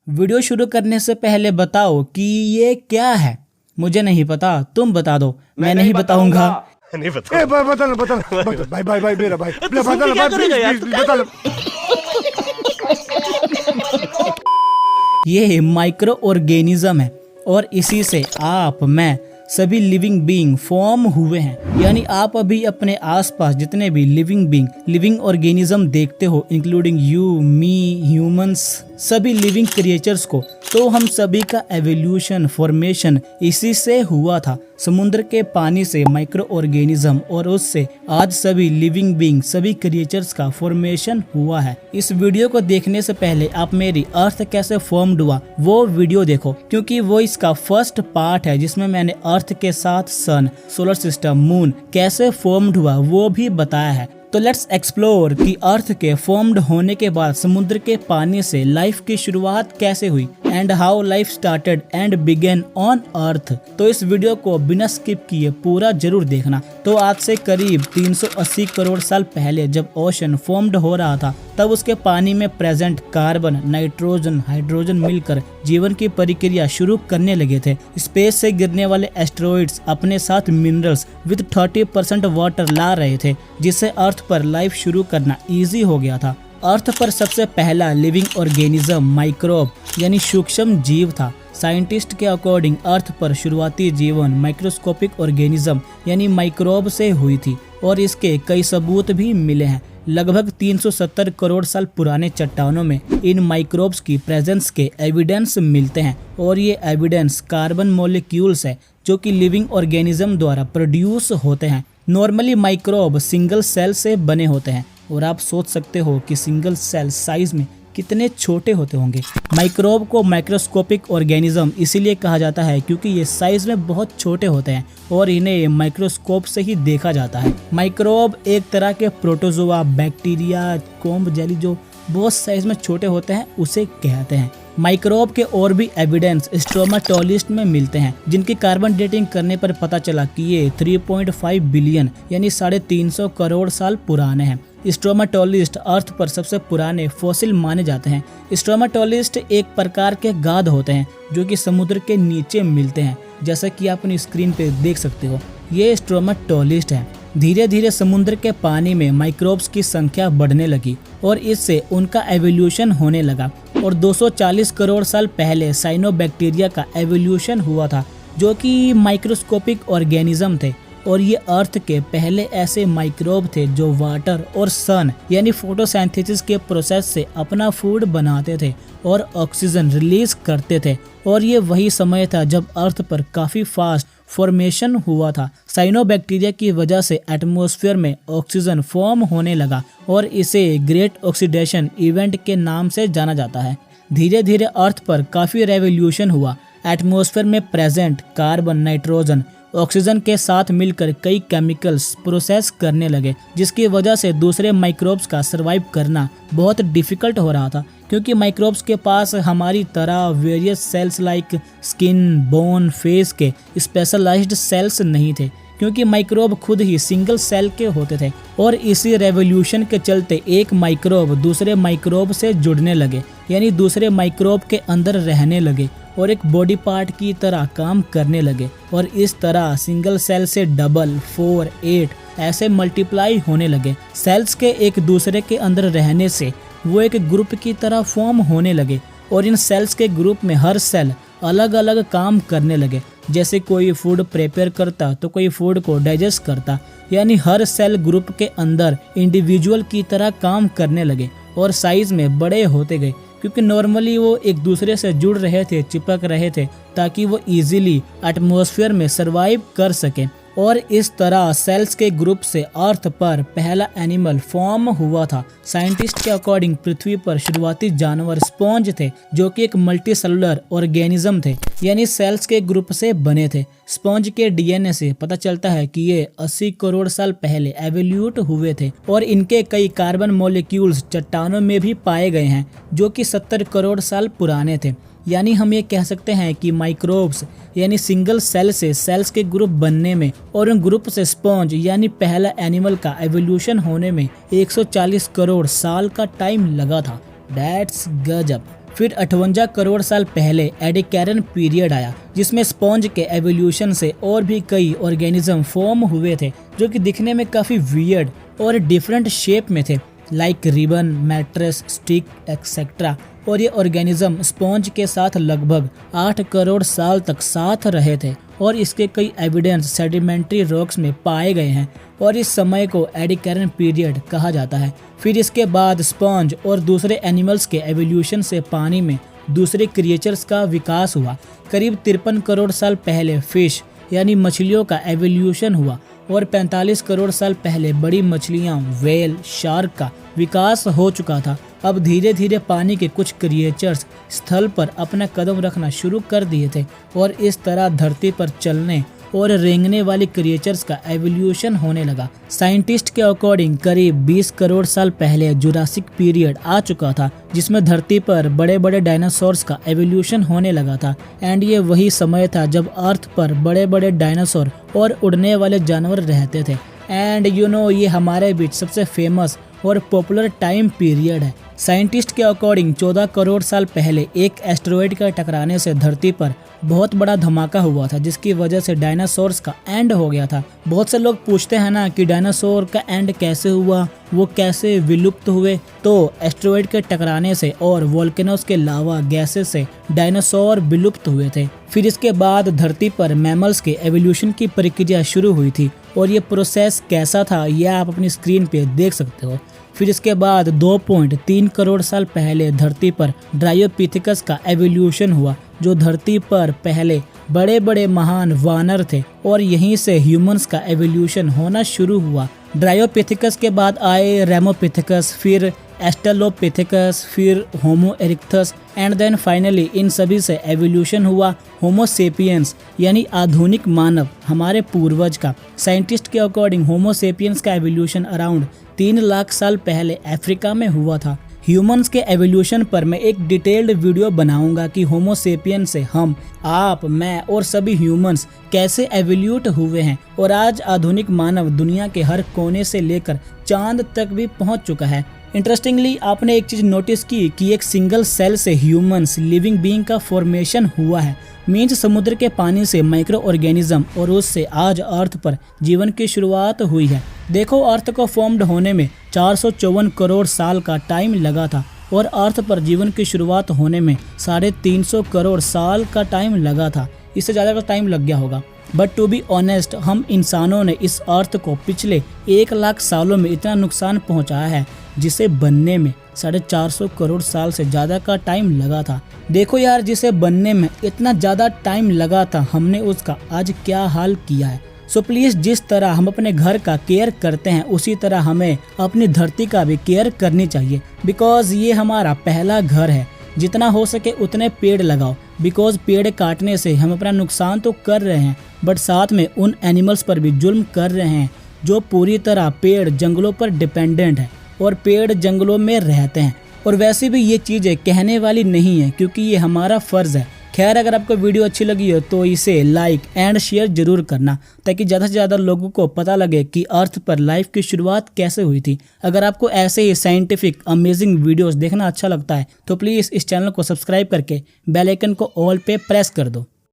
Video शुरू करने से पहले बताओ कि ये क्या है। मुझे नहीं पता, तुम बता दो। मैं नहीं बताऊंगा। नहीं बता। बता भाई भाई भाई मेरा भाई तो सुन के क्या करेगा यार? बता। ये माइक्रो ऑर्गेनिज्म है और इसी से आप, मैं, सभी लिविंग बीइंग फॉर्म हुए हैं। यानी आप अभी अपने आसपास जितने भी लिविंग बीइंग, लिविंग ऑर्गेनिज्म देखते हो, इंक्लूडिंग यू, मी, ह्यूमंस, सभी लिविंग क्रिएचर्स को, तो हम सभी का एवोल्यूशन, फॉर्मेशन इसी से हुआ था। समुद्र के पानी से माइक्रो ऑर्गेनिज्म और उससे आज सभी लिविंग बीइंग, सभी क्रिएचर्स का फॉर्मेशन हुआ है। इस वीडियो को देखने से पहले आप मेरी अर्थ कैसे फॉर्म्ड हुआ वो वीडियो देखो, क्योंकि वो इसका फर्स्ट पार्ट है जिसमें मैंने अर्थ के साथ सन, सोलर सिस्टम, मून कैसे फॉर्म्ड हुआ वो भी बताया है। तो लेट्स एक्सप्लोर कि अर्थ के फॉर्म्ड होने के बाद समुद्र के पानी से लाइफ की शुरुआत कैसे हुई and how life started and began on earth. तो इस वीडियो को बिना स्किप किए पूरा जरूर देखना। तो आज से करीब 380 करोड़ साल पहले जब ओशन फॉर्म्ड हो रहा था, तब उसके पानी में प्रेजेंट कार्बन, नाइट्रोजन, हाइड्रोजन मिलकर जीवन की प्रक्रिया शुरू करने लगे थे। स्पेस से गिरने वाले एस्टेरॉइड्स अपने साथ मिनरल्स विद 30% वाटर ला रहे थे, जिससे अर्थ पर लाइफ शुरू करना इजी हो गया था। अर्थ पर सबसे पहला लिविंग ऑर्गेनिज्म माइक्रोब यानी सूक्ष्म जीव था। साइंटिस्ट के अकॉर्डिंग अर्थ पर शुरुआती जीवन माइक्रोस्कोपिक ऑर्गेनिज्म यानी माइक्रोब से हुई थी और इसके कई सबूत भी मिले हैं। लगभग 370 करोड़ साल पुराने चट्टानों में इन माइक्रोब्स की प्रेजेंस के एविडेंस मिलते हैं और ये एविडेंस कार्बन मॉलिक्यूल्स है जो कि लिविंग ऑर्गेनिज्म द्वारा प्रोड्यूस होते हैं। नॉर्मली माइक्रोब सिंगल सेल से बने होते हैं और आप सोच सकते हो कि सिंगल सेल साइज में कितने छोटे होते होंगे। माइक्रोब को माइक्रोस्कोपिक ऑर्गेनिज्म इसीलिए कहा जाता है क्योंकि ये साइज में बहुत छोटे होते हैं और इन्हें माइक्रोस्कोप से ही देखा जाता है। माइक्रोब एक तरह के प्रोटोजोआ, बैक्टीरिया, कोम्ब जेली जो बहुत साइज में छोटे होते हैं उसे कहते हैं। माइक्रोब के और भी एविडेंस स्ट्रोमाटोलिस्ट में मिलते हैं, जिनकी कार्बन डेटिंग करने पर पता चला कि ये 3.5 बिलियन यानी 350 करोड़ साल पुराने हैं। स्ट्रोमाटोलिस्ट अर्थ पर सबसे पुराने फॉसिल माने जाते हैं। स्ट्रोमाटोलिस्ट एक प्रकार के गाद होते हैं जो कि समुद्र के नीचे मिलते हैं, जैसा कि आप अपनी स्क्रीन पे देख सकते हो। ये स्ट्रोमाटोलिस्ट हैं। धीरे धीरे समुद्र के पानी में माइक्रोब्स की संख्या बढ़ने लगी और इससे उनका एवोल्यूशन होने लगा और 240 करोड़ साल पहले साइनोबैक्टीरिया का एवोल्यूशन हुआ था जो कि माइक्रोस्कोपिक ऑर्गेनिज्म थे और ये अर्थ के पहले ऐसे माइक्रोब थे जो वाटर और सन यानी फोटोसिंथेसिस के प्रोसेस से अपना फूड बनाते थे और ऑक्सीजन रिलीज करते थे और ये वही समय था जब अर्थ पर काफी फास्ट फॉर्मेशन हुआ था। साइनोबैक्टीरिया की वजह से एटमॉस्फेयर में ऑक्सीजन फॉर्म होने लगा और इसे ग्रेट ऑक्सीडेशन इवेंट के नाम से जाना जाता है। धीरे धीरे अर्थ पर काफी रेवोल्यूशन हुआ। एटमॉस्फेयर में प्रेजेंट कार्बन, नाइट्रोजन, ऑक्सीजन के साथ मिलकर कई केमिकल्स प्रोसेस करने लगे, जिसकी वजह से दूसरे माइक्रोब्स का सरवाइव करना बहुत डिफिकल्ट हो रहा था क्योंकि माइक्रोब्स के पास हमारी तरह various cells like skin, bone, face के स्पेशलाइज्ड सेल्स नहीं थे क्योंकि माइक्रोब खुद ही सिंगल सेल के होते थे और इसी रेवोल्यूशन के चलते एक माइक्रोब दूसरे माइक्रोब से जुड़ने लगे यानी दूसरे माइक्रोब के अंदर रहने लगे और एक बॉडी पार्ट की तरह काम करने लगे और इस तरह सिंगल सेल से डबल, 4, 8 ऐसे मल्टीप्लाई होने लगे। सेल्स के एक दूसरे के अंदर रहने से वो एक ग्रुप की तरह फॉर्म होने लगे और इन सेल्स के ग्रुप में हर सेल अलग अलग काम करने लगे। जैसे कोई फूड प्रिपेयर करता तो कोई फूड को डाइजेस्ट करता, यानी हर सेल ग्रुप के अंदर इंडिविजुअल की तरह काम करने लगे और साइज में बड़े होते गए क्योंकि नॉर्मली वो एक दूसरे से जुड़ रहे थे, चिपक रहे थे ताकि वो इजीली एटमॉस्फेयर में सरवाइव कर सके और इस तरह सेल्स के ग्रुप से अर्थ पर पहला एनिमल फॉर्म हुआ था। साइंटिस्ट के अकॉर्डिंग पृथ्वी पर शुरुआती जानवर स्पॉन्ज थे जो कि एक मल्टी सेलुलर ऑर्गेनिज्म थे यानी सेल्स के ग्रुप से बने थे। स्पॉन्ज के डीएनए से पता चलता है कि ये 80 करोड़ साल पहले एवोल्यूट हुए थे और इनके कई कार्बन मॉलिक्यूल्स चट्टानों में भी पाए गए हैं जो कि 70 करोड़ साल पुराने थे। यानी हम ये कह सकते हैं कि माइक्रोब्स यानी सिंगल सेल से सेल्स के ग्रुप बनने में और उन ग्रुप से स्पॉन्ज यानी पहला एनिमल का एवोल्यूशन होने में 140 करोड़ साल का टाइम लगा था। दैट्स गजब। फिर 58 करोड़ साल पहले एडिकैरन पीरियड आया, जिसमें स्पॉन्ज के एवोल्यूशन से और भी कई ऑर्गेनिज्म फॉर्म हुए थे जो कि दिखने में काफ़ी वियर्ड और डिफरेंट शेप में थे, like ribbon, mattress, stick etcetera. और ये ऑर्गेनिज्म स्पॉन्ज के साथ लगभग 8 करोड़ साल तक साथ रहे थे और इसके कई एविडेंस सेडिमेंट्री रॉक्स में पाए गए हैं और इस समय को एडिकैरन पीरियड कहा जाता है। फिर इसके बाद स्पॉन्ज और दूसरे एनिमल्स के एवोल्यूशन से पानी में दूसरे क्रिएचर्स का विकास हुआ। करीब 53 करोड़ साल पहले फिश यानी मछलियों का एवोल्यूशन हुआ और 45 करोड़ साल पहले बड़ी मछलियां व्हेल, शार्क का विकास हो चुका था। अब धीरे धीरे पानी के कुछ क्रिएचर्स स्थल पर अपना कदम रखना शुरू कर दिए थे और इस तरह धरती पर चलने और रेंगने वाली क्रिएचर्स का एवोल्यूशन होने लगा। साइंटिस्ट के अकॉर्डिंग करीब 20 करोड़ साल पहले जुरासिक पीरियड आ चुका था, जिसमें धरती पर बड़े बड़े डायनासोर्स का एवोल्यूशन होने लगा था। एंड ये वही समय था जब अर्थ पर बड़े बड़े डायनासोर और उड़ने वाले जानवर रहते थे। एंड ये हमारे बीच सबसे फेमस और पॉपुलर टाइम पीरियड है। साइंटिस्ट के अकॉर्डिंग 14 करोड़ साल पहले एक एस्टेरॉयड का टकराने से धरती पर बहुत बड़ा धमाका हुआ था, जिसकी वजह से डायनासोर्स का एंड हो गया था। बहुत से लोग पूछते हैं ना कि डायनासोर का एंड कैसे हुआ, वो कैसे विलुप्त हुए। तो एस्टेरॉयड के टकराने से और वोल्केनोस के लावा गैसेस से डायनासोर विलुप्त हुए थे। फिर इसके बाद धरती पर मैमल्स के एवोल्यूशन की प्रक्रिया शुरू हुई थी और ये प्रोसेस कैसा था यह आप अपनी स्क्रीन पे देख सकते हो। फिर इसके बाद 2.3 करोड़ साल पहले धरती पर ड्रायोपिथेकस का एवोल्यूशन हुआ, जो धरती पर पहले बड़े बड़े महान वानर थे और यहीं से ह्यूमंस का एवोल्यूशन होना शुरू हुआ। ड्रायोपिथेकस के बाद आए रेमोपिथेकस, फिर एस्ट्रेलोपिथेकस, फिर homo erectus and then finally इन सभी से एवोल्यूशन हुआ होमो सेपियंस यानी आधुनिक मानव, हमारे पूर्वज का। साइंटिस्ट के अकॉर्डिंग होमो सेपियंस का एवोल्यूशन अराउंड 3 लाख साल पहले अफ्रीका में हुआ था। ह्यूमंस के एवोल्यूशन पर मैं एक डिटेल्ड वीडियो बनाऊंगा कि होमो सेपियन से हम, आप, मैं और सभी ह्यूमंस कैसे एवोल्यूट हुए हैं और आज आधुनिक मानव दुनिया के हर कोने से लेकर चांद तक भी पहुंच चुका है। इंटरेस्टिंगली आपने एक चीज नोटिस की कि एक सिंगल सेल से ह्यूमंस लिविंग बीइंग का फॉर्मेशन हुआ है। मीन्स समुद्र के पानी से माइक्रो ऑर्गेनिज्म और उससे आज अर्थ पर जीवन की शुरुआत हुई है। देखो, अर्थ को फॉर्म्ड होने में 454 करोड़ साल का टाइम लगा था और अर्थ पर जीवन की शुरुआत होने में 350 करोड़ साल का टाइम लगा था। इससे ज़्यादा का टाइम लग गया होगा। बट टू बी ऑनेस्ट, हम इंसानों ने इस अर्थ को पिछले 1 लाख सालों में इतना नुकसान पहुंचाया है जिसे बनने में 450 करोड़ साल से ज़्यादा का टाइम लगा था। देखो यार, जिसे बनने में इतना ज़्यादा टाइम लगा था, हमने उसका आज क्या हाल किया है। सो प्लीज़, जिस तरह हम अपने घर का केयर करते हैं उसी तरह हमें अपनी धरती का भी केयर करनी चाहिए, बिकॉज ये हमारा पहला घर है। जितना हो सके उतने पेड़ लगाओ, बिकॉज पेड़ काटने से हम अपना नुकसान तो कर रहे हैं बट साथ में उन एनिमल्स पर भी जुल्म कर रहे हैं जो पूरी तरह पेड़ जंगलों पर डिपेंडेंट है और पेड़ जंगलों में रहते हैं। और वैसे भी ये चीज़ें कहने वाली नहीं है क्योंकि ये हमारा फ़र्ज़ है। खैर, अगर आपको वीडियो अच्छी लगी हो तो इसे लाइक एंड शेयर जरूर करना ताकि ज़्यादा से ज़्यादा लोगों को पता लगे कि अर्थ पर लाइफ की शुरुआत कैसे हुई थी। अगर आपको ऐसे ही साइंटिफिक अमेजिंग वीडियोस देखना अच्छा लगता है तो प्लीज़ इस चैनल को सब्सक्राइब करके बेल आइकन को ऑल पे प्रेस कर दो।